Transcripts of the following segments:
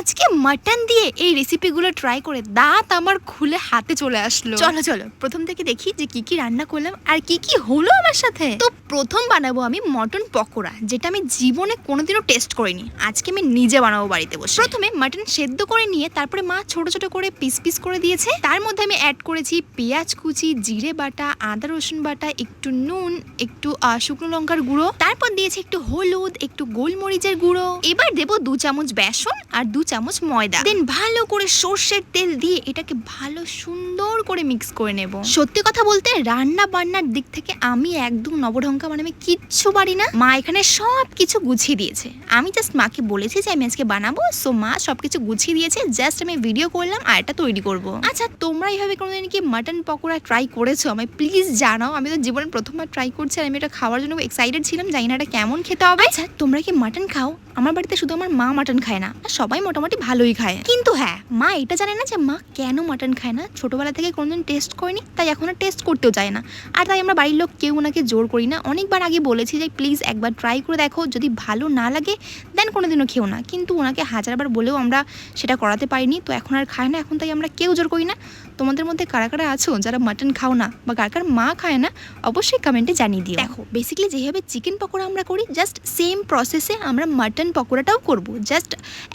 আজকে মাটন দিয়ে এই রেসিপিগুলো ট্রাই করে দাঁত আমার খুলে হাতে চলে আসলো। চলো চলো প্রথম থেকে দেখি যে কি কি রান্না করলাম আর কি কি হলো আমার সাথে। তো প্রথম বানাবো আমি মটন পকোড়া, যেটা আমি জীবনে কোনোদিনও টেস্ট করিনি। আজকে আমি নিজে বানাবো বাড়িতে বসে। প্রথমে মাটন সেদ্ধ করে নিয়ে তারপরে মা ছোট ছোট করে পিস পিস করে দিয়েছে। তার মধ্যে আমি অ্যাড করেছি পেঁয়াজ কুচি, জিরে বাটা, আদা রসুন বাটা, একটু নুন, একটু শুকনো লঙ্কার গুঁড়ো, তারপর দিয়েছি একটু হলুদ, একটু গোলমরিচের গুঁড়ো। এবার দেবো 2 চামচ বেসন আর 2 চামচ ময়দা। দেন ভালো করে সর্ষের তেল দিয়ে এটাকে ভালো সুন্দর করে মিক্স করে নেব। সত্যি কথা বলতে রান্না বান্নার দিক থেকে আমি একদম নবঢঙ্কা, মানে আমি কিচ্ছু পারি না। মা এখানে সব কিছু গুছিয়ে দিয়েছে। আমি জাস্ট মাকে বলেছি যে আমি আজকে বানাবো, সো মা সবকিছু গুছিয়ে দিয়েছে। জাস্ট আমি ভিডিও করলাম আর এটা তৈরি করব। আচ্ছা, তোমরা এইভাবে কোনোদিন কি মাটন পকোড়া ট্রাই করেছো? আমায় প্লিজ জানাও। আমি তো জীবনে প্রথমবার ট্রাই করছি আর আমি এটা খাওয়ার জন্য এক্সাইটেড ছিলাম, জানি না এটা কেমন খেতে হবে। আচ্ছা, তোমরা কি মাটন খাও? আমার বাড়িতে শুধু আমার মা মাটন খায় না, আর সবাই মোটামুটি ভালোই খায়। কিন্তু হ্যাঁ, মা এটা জানে না যে মা কেন মাটন খায় না। ছোটবেলা থেকে কোনোদিন টেস্ট করেনি, তাই এখন আর টেস্ট করতেও চায় না। আর তাই আমরা বাড়ির লোক কেউ ওনাকে জোর করি না। অনেকবার আগে বলেছি যে প্লিজ একবার ট্রাই করে দেখো, যদি ভালো না লাগে দেন কোনোদিনও খেও না। কিন্তু ওনাকে হাজারবার বলেও আমরা সেটা করাতে পারিনি, তো এখন আর খায় না। এখন তাই আমরা কেউ জোর করি না। তোমাদের মধ্যে কারা কারা আছো যারা মাটন খাও না বা কার কার মা খায় না, অবশ্যই কমেন্টে জানিয়ে দিও। দেখো, বেসিক্যালি যেভাবে চিকেন পকোড়া আমরা করি, জাস্ট সেম প্রসেসে আমরা মাটন পকোড়াটাও করব। জাস্ট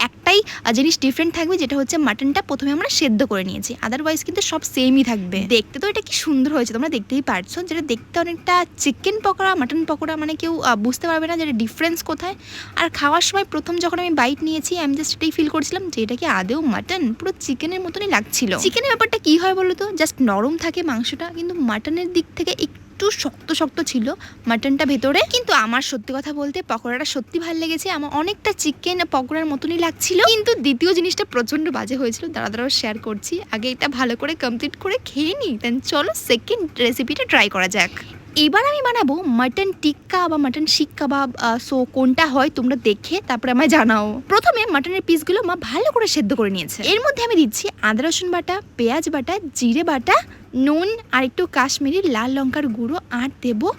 একটাই জিনিস ডিফারেন্ট থাকবে, যেটা হচ্ছে মাটনটা প্রথমে আমরা সেদ্ধ করে নিয়েছি। আদারওয়াইজ কিন্তু সব সেমই থাকবে। দেখতে তো এটা কি সুন্দর হয়েছে, তোমরা দেখতেই পারছো। যেটা দেখতে অনেকটা চিকেন পকোড়া, মাটন পকোড়া, মানে কেউ বুঝতে পারবে না যে ডিফারেন্স কোথায়। আর খাওয়ার সময় প্রথম যখন আমি বাইট নিয়েছি, আমি জাস্ট এটাই ফিল করছিলাম যে এটা কি আদেও মাটন, পুরো চিকেনের মতনই লাগছিল। চিকেনের ব্যাপারটা কি হয় বলো তো, জাস্ট নরম থাকে মাংসটা, কিন্তু মাটনের দিক থেকে একটু শক্ত শক্ত ছিল মাটনটা ভেতরে। কিন্তু আমার সত্যি কথা বলতে পকোড়াটা সত্যি ভালো লেগেছে। আমার অনেকটা চিকেন পকোড়ার মতনই লাগছিল। কিন্তু দ্বিতীয় জিনিসটা প্রচন্ড বাজে হয়েছিল, দাঁড়াও শেয়ার করছি। আগে এটা ভালো করে কমপ্লিট করে খেয়ে নিই, দেন চলো সেকেন্ড রেসিপিটা ট্রাই করা যাক। এবার আমি বানাবো মাটন টিক্কা বা মাটন শিক কাবাব। সো কোনটা হয় তোমরা দেখে তারপরে আমায় জানাও। প্রথমে মাটনের পিসগুলো মা ভালো করে সেদ্ধ করে নিয়েছে। এর মধ্যে আমি দিচ্ছি আদা রসুন বাটা, পেঁয়াজ বাটা, জিরে বাটা, নুন আর একটু কাশ্মীরি লাল লঙ্কার গুঁড়ো, আর দেবো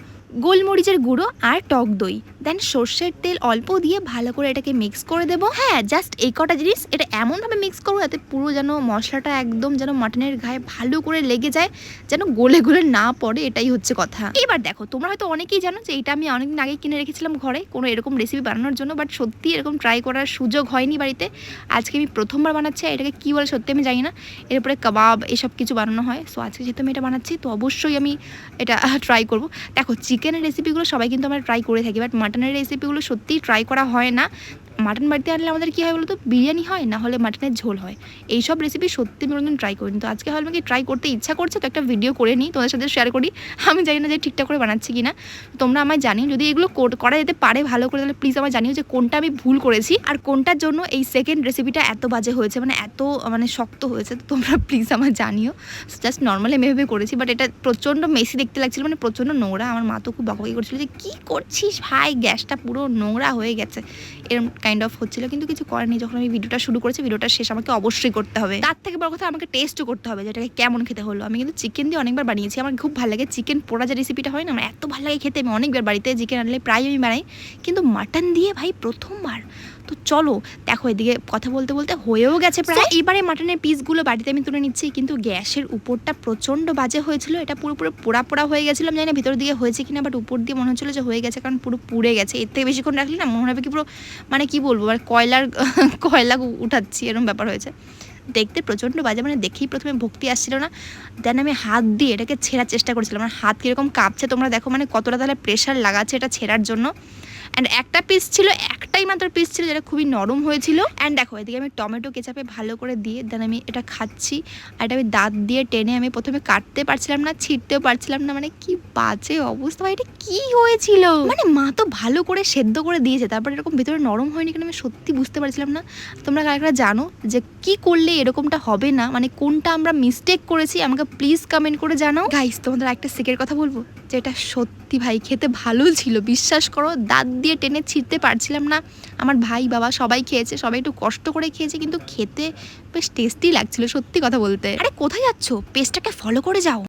গোলমরিচের গুঁড়ো আর টক দই। দেন সর্ষের তেল অল্প দিয়ে ভালো করে এটাকে মিক্স করে দেবো। হ্যাঁ, জাস্ট এই কটা জিনিস এটা এমনভাবে মিক্স করবো যাতে পুরো যেন মশলাটা একদম যেন মাটনের গায়ে ভালো করে লেগে যায়, যেন গলে গলে না পড়ে, এটাই হচ্ছে কথা। এবার দেখো, তোমরা হয়তো অনেকেই জানো যে এটা আমি অনেকদিন আগে কিনে রেখেছিলাম ঘরে কোনো এরকম রেসিপি বানানোর জন্য, বাট সত্যি এরকম ট্রাই করার সুযোগ হয়নি বাড়িতে। আজকে আমি প্রথমবার বানাচ্ছি। এটাকে কী বলে সত্যি আমি জানি না। এরপরে কাবাব এসব কিছু বানানো হয়। সো আজকে যেহেতু আমি এটা বানাচ্ছি, তো অবশ্যই আমি এটা ট্রাই করবো। দেখো, চিকেনের রেসিপিগুলো সবাই কিন্তু আমরা ট্রাই করে থাকি, বাট মাটনের রেসিপিগুলো সত্যিই ট্রাই করা হয় না। মাটন বাড়িতে আনলে আমাদের কী হয় বলো তো, বিরিয়ানি হয়, না হলে মাটনের ঝোল হয়। এইসব রেসিপি সত্যি আমি কোনোদিন ট্রাই করিনি। তো আজকে হয়তো আমাকে ট্রাই করতে ইচ্ছা করছে, তো একটা ভিডিও করে নিই, তোমাদের সাথে শেয়ার করি। আমি জানি না যে ঠিকঠাক করে বানাচ্ছি কি না। তোমরা আমায় জানিও, যদি এগুলো করা যেতে পারে ভালো করে, তাহলে প্লিজ আমায় জানিও যে কোনটা আমি ভুল করেছি আর কোনটার জন্য এই সেকেন্ড রেসিপিটা এত বাজে হয়েছে, মানে এত শক্ত হয়েছে। তো তোমরা প্লিজ আমায় জানিও। জাস্ট নর্মালি আমি এভাবে করেছি, বাট এটা প্রচণ্ড মেসি দেখতে লাগছিল, মানে প্রচণ্ড নোংরা। আমার মা তো খুব বকাবকি করছিল যে কী করছিস ভাই, গ্যাসটা পুরো নোংরা হয়ে গেছে, এরকম কাইন্ড অফ হচ্ছিল। কিন্তু কিছু করেনি, যখন আমি ভিডিওটা শুরু করেছি, ভিডিওটা শেষ আমাকে অবশ্যই করতে হবে। তার থেকে বড় কথা, আমাকে টেস্টও করতে হবে যে এটাকে কেমন খেতে হলো। আমি কিন্তু চিকেন দিয়ে অনেকবার বানিয়েছি, আমার খুব ভালো লাগে। চিকেন পোড়া যে রেসিপিটা হয় না, আমার এত ভালো লাগে খেতে। আমি অনেকবার বাড়িতে চিকেন আনলে প্রায় আমি বানাই, কিন্তু মাটন দিয়ে ভাই প্রথমবার। তো চলো দেখো, এদিকে কথা বলতে বলতে হয়েও গেছে প্রায়। এবারে মাটনের পিসগুলো বাড়িতে আমি তুলে নিচ্ছি, কিন্তু গ্যাসের উপরটা প্রচণ্ড বাজে হয়েছিল। এটা পুরোপুরি পোড়া পোড়া হয়ে গেছিলাম, জানি না ভিতর দিকে হয়েছে কিনা, বাট উপর দিয়ে মনে হচ্ছিলো যে হয়ে গেছে, কারণ পুরো পুড়ে গেছে। এর থেকে বেশিক্ষণ রাখলে না মনে হবে কি পুরো, মানে কি বলবো, মানে কয়লা উঠাচ্ছি, এরকম ব্যাপার হয়েছে। দেখতে প্রচণ্ড বাজে, মানে দেখেই প্রথমে ভক্তি আসছিল না। দেন আমি হাত দিয়ে এটাকে ছেঁড়ার চেষ্টা করছিলাম। আমার হাত কীরকম কাঁপছে তোমরা দেখো, মানে কতটা তাহলে প্রেশার লাগাচ্ছে এটা ছেঁড়ার জন্য। অ্যান্ড একটা পিস ছিল, একটাই মাত্র পিস ছিল, যেটা খুবই নরম হয়েছিল। অ্যান্ড দেখো, এদিকে আমি টমেটো কেচাপে ভালো করে দিয়ে দেন আমি এটা খাচ্ছি। আর এটা আমি দাঁত দিয়ে টেনে, আমি প্রথমে কাটতে পারছিলাম না, ছিঁড়তেও পারছিলাম না, মানে কি বাজে অবস্থা ভাই, এটা কি হয়েছিল। মানে মা তো ভালো করে সেদ্ধ করে দিয়েছে, তারপর এরকম ভেতরে নরম হয়নি কেন আমি সত্যি বুঝতে পারছিলাম না। তোমরা কারা জানো যে কি করলে এরকমটা হবে না, মানে কোনটা আমরা মিস্টেক করেছি, আমাকে প্লিজ কমেন্ট করে জানাও। গাইস, তোমাদের একটা সিক্রেট কথা বলবো, যে এটা সত্যি ভাই খেতে ভালো ছিল, বিশ্বাস করো। দাঁত দিয়ে টেনে ছিঁড়তে পারছিলাম না। আমার ভাই বাবা সবাই খেয়েছে, সবাই একটু কষ্ট করে খেয়েছে, কিন্তু খেতে বেশ টেস্টি লাগছিল সত্যি কথা বলতে। আরে কোথায় যাচ্ছো, পেজটাকে ফলো করে যাও।